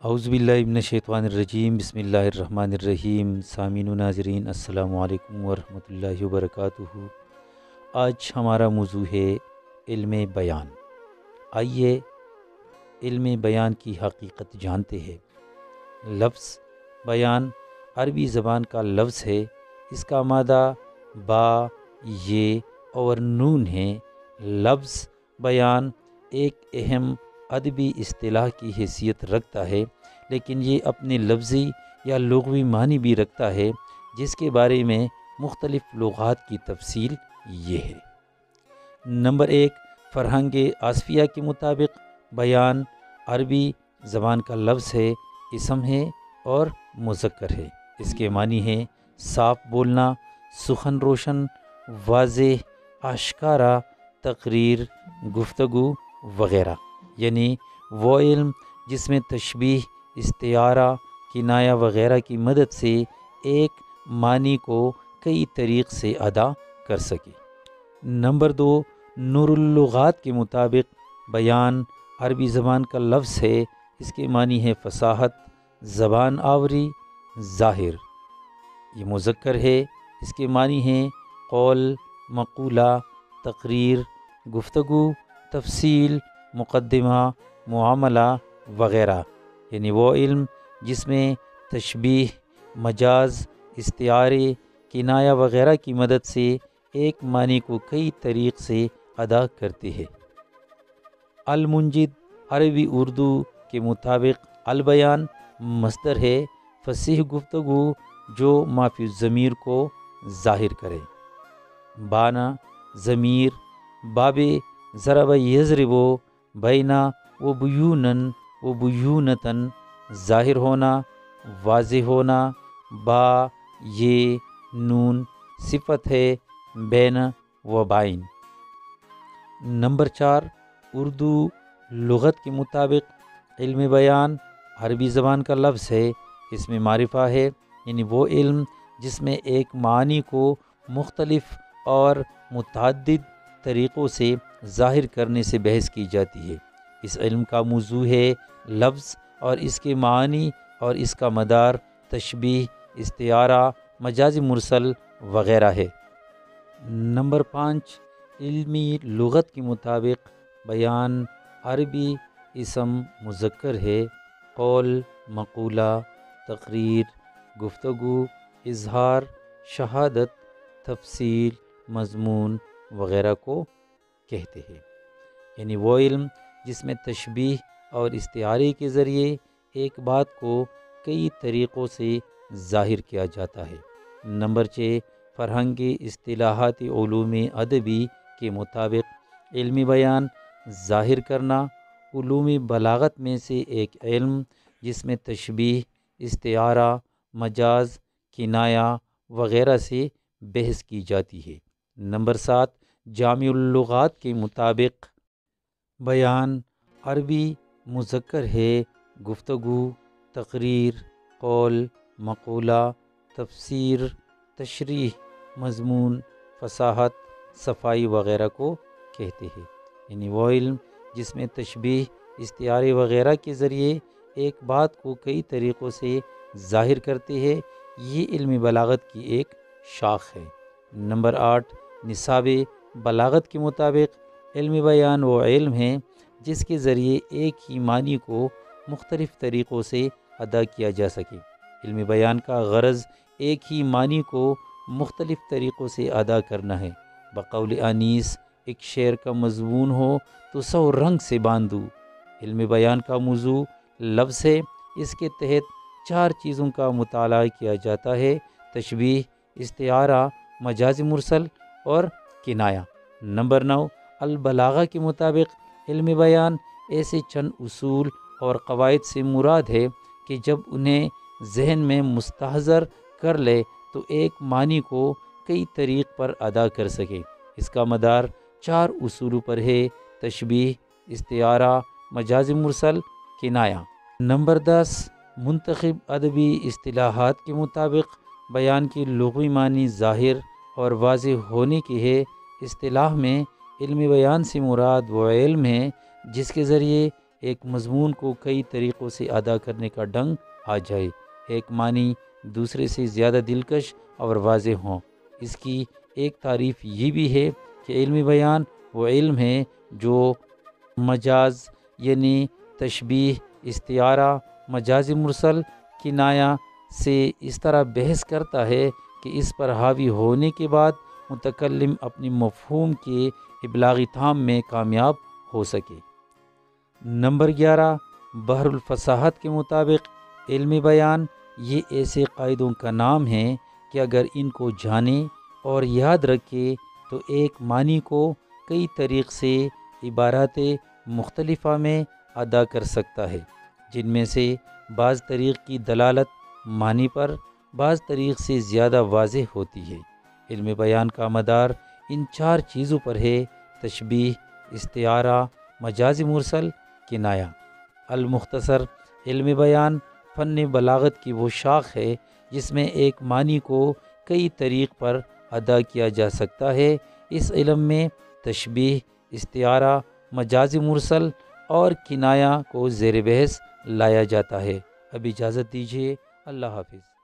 اعوذ باللہ من الشیطان الرجیم، بسم اللہ الرحمن الرحیم۔ سامعین و ناظرین، السلام علیکم ورحمۃ اللہ وبرکاتہ۔ آج ہمارا موضوع ہے علم بیان۔ آئیے علم بیان کی حقیقت جانتے ہیں۔ لفظ بیان عربی زبان کا لفظ ہے۔ اس کا مادہ با، یہ اور نون ہے۔ لفظ بیان ایک اہم ادبی اصطلاح کی حیثیت رکھتا ہے، لیکن یہ اپنے لفظی یا لغوی معنی بھی رکھتا ہے، جس کے بارے میں مختلف لغات کی تفصیل یہ ہے۔ نمبر 1، فرہنگ آصفیہ کے مطابق بیان عربی زبان کا لفظ ہے، اسم ہے اور مذکر ہے۔ اس کے معنی ہیں صاف بولنا، سخن روشن، واضح، آشکارا، تقریر، گفتگو وغیرہ، یعنی وہ علم جس میں تشبیہ، استعارہ، کنایہ وغیرہ کی مدد سے ایک معنی کو کئی طریق سے ادا کر سکے۔ نمبر 2، نور اللغات کے مطابق بیان عربی زبان کا لفظ ہے۔ اس کے معنی ہے فصاحت، زبان آوری، ظاہر۔ یہ مذکر ہے۔ اس کے معنی ہیں قول، مقولہ، تقریر، گفتگو، تفصیل، مقدمہ، معاملہ وغیرہ، یعنی وہ علم جس میں تشبیہ، مجاز، استعارے، کنایہ وغیرہ کی مدد سے ایک معنی کو کئی طریق سے ادا کرتے ہیں۔ المنجد عربی اردو کے مطابق البیان مصدر ہے، فصیح گفتگو جو ما فی الضمیر کو ظاہر کرے۔ بانا ضمیر، باب ضرب یضرب، بینا و بیونن و بیونتن، ظاہر ہونا، واضح ہونا۔ با، یہ، نون صفت ہے بین و بائن۔ نمبر 4، اردو لغت کے مطابق علم بیان عربی زبان کا لفظ ہے۔ اس میں معرفہ ہے، یعنی وہ علم جس میں ایک معنی کو مختلف اور متعدد طریقوں سے ظاہر کرنے سے بحث کی جاتی ہے۔ اس علم کا موضوع ہے لفظ اور اس کے معنی اور اس کا مدار تشبیہ، استعارہ، مجاز مرسل وغیرہ ہے۔ نمبر 5، علمی لغت کے مطابق بیان عربی اسم مذکر ہے۔ قول، مقولہ، تقریر، گفتگو، اظہار، شہادت، تفصیل، مضمون وغیرہ کو کہتے ہیں، یعنی وہ علم جس میں تشبیہ اور استعارے کے ذریعے ایک بات کو کئی طریقوں سے ظاہر کیا جاتا ہے۔ نمبر 6، فرہنگ اصطلاحات علوم ادبی کے مطابق علمی بیان ظاہر کرنا علوم بلاغت میں سے ایک علم جس میں تشبیہ، استعارہ، مجاز، کنایہ وغیرہ سے بحث کی جاتی ہے۔ نمبر 7، جامع اللغات کے مطابق بیان عربی مذکر ہے۔ گفتگو، تقریر، قول، مقولہ، تفسیر، تشریح، مضمون، فصاحت، صفائی وغیرہ کو کہتے ہیں، یعنی وہ علم جس میں تشبیہ، استعارے وغیرہ کے ذریعے ایک بات کو کئی طریقوں سے ظاہر کرتے ہیں۔ یہ علم بلاغت کی ایک شاخ ہے۔ نمبر 8، نصاب بلاغت کے مطابق علم بیان وہ علم ہے جس کے ذریعے ایک ہی معنی کو مختلف طریقوں سے ادا کیا جا سکے۔ علم بیان کا غرض ایک ہی معنی کو مختلف طریقوں سے ادا کرنا ہے۔ بقول انیس، ایک شعر کا مضمون ہو تو 100 رنگ سے باندھوں۔ علم بیان کا موضوع لفظ ہے۔ اس کے تحت 4 چیزوں کا مطالعہ کیا جاتا ہے: تشبیہ، استعارہ، مجاز مرسل اور کنایہ۔ نمبر 9، البلاغہ کے مطابق علم بیان ایسے چند اصول اور قواعد سے مراد ہے کہ جب انہیں ذہن میں مستحضر کر لے تو ایک معنی کو کئی طریق پر ادا کر سکے۔ اس کا مدار 4 اصولوں پر ہے: تشبیہ، استعارہ، مجاز مرسل، کنایہ۔ نمبر 10، منتخب ادبی اصطلاحات کے مطابق بیان کی لغوی معنی ظاہر اور واضح ہونے کی ہے۔ اصطلاح میں علم بیان سے مراد وہ علم ہے جس کے ذریعے ایک مضمون کو کئی طریقوں سے ادا کرنے کا ڈنگ آ جائے، ایک معنی دوسرے سے زیادہ دلکش اور واضح ہوں۔ اس کی ایک تعریف یہ بھی ہے کہ علم بیان وہ علم ہے جو مجاز یعنی تشبیہ، استعارہ، مجاز مرسل، کنایہ سے اس طرح بحث کرتا ہے کہ اس پر حاوی ہونے کے بعد متکلم اپنی مفہوم کے ابلاغی تام میں کامیاب ہو سکے۔ نمبر 11، بحر الفصاحت کے مطابق علم بیان یہ ایسے قاعدوں کا نام ہے کہ اگر ان کو جانے اور یاد رکھے تو ایک معنی کو کئی طریق سے عبارات مختلفہ میں ادا کر سکتا ہے، جن میں سے بعض طریق کی دلالت معنی پر بعض طریق سے زیادہ واضح ہوتی ہے۔ علم بیان کا مدار ان 4 چیزوں پر ہے: تشبیہ، استعارہ، مجاز مرسل، کنایہ۔ المختصر، علم بیان فن بلاغت کی وہ شاخ ہے جس میں ایک معنی کو کئی طریق پر ادا کیا جا سکتا ہے۔ اس علم میں تشبیہ، استعارہ، مجاز مرسل اور کنایہ کو زیر بحث لایا جاتا ہے۔ اب اجازت دیجیے، اللہ حافظ۔